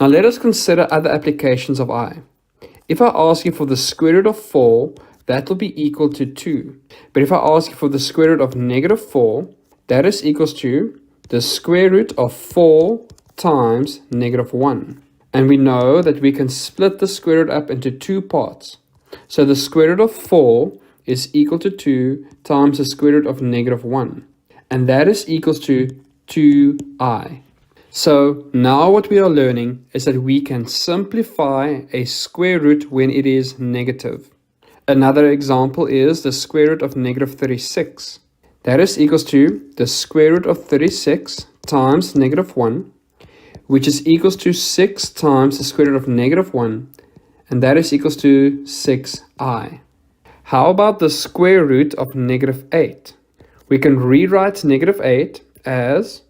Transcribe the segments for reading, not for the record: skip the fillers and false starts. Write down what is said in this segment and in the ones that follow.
Now let us consider other applications of I. If I ask you for the square root of 4, that will be equal to 2. But if I ask you for the square root of negative 4, that is equals to the square root of 4 times negative 1. And we know that we can split the square root up into two parts. So the square root of 4 is equal to 2 times the square root of negative 1. And that is equals to 2i. So now what we are learning is that we can simplify a square root when it is negative. Another example is the square root of negative 36. That is equals to the square root of 36 times negative 1, which is equals to 6 times the square root of negative 1, and that is equals to 6i. How about the square root of negative 8? We can rewrite negative 8 as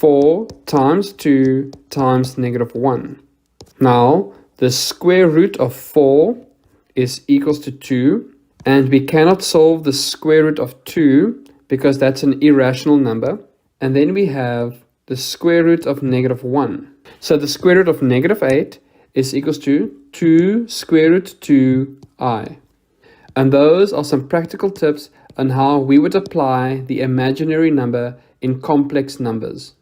4 times 2 times negative 1. Now, the square root of 4 is equals to 2, and we cannot solve the square root of 2 because that's an irrational number. And then we have the square root of negative 1. So the square root of negative 8 is equals to 2 square root 2i. And those are some practical tips on how we would apply the imaginary number in complex numbers.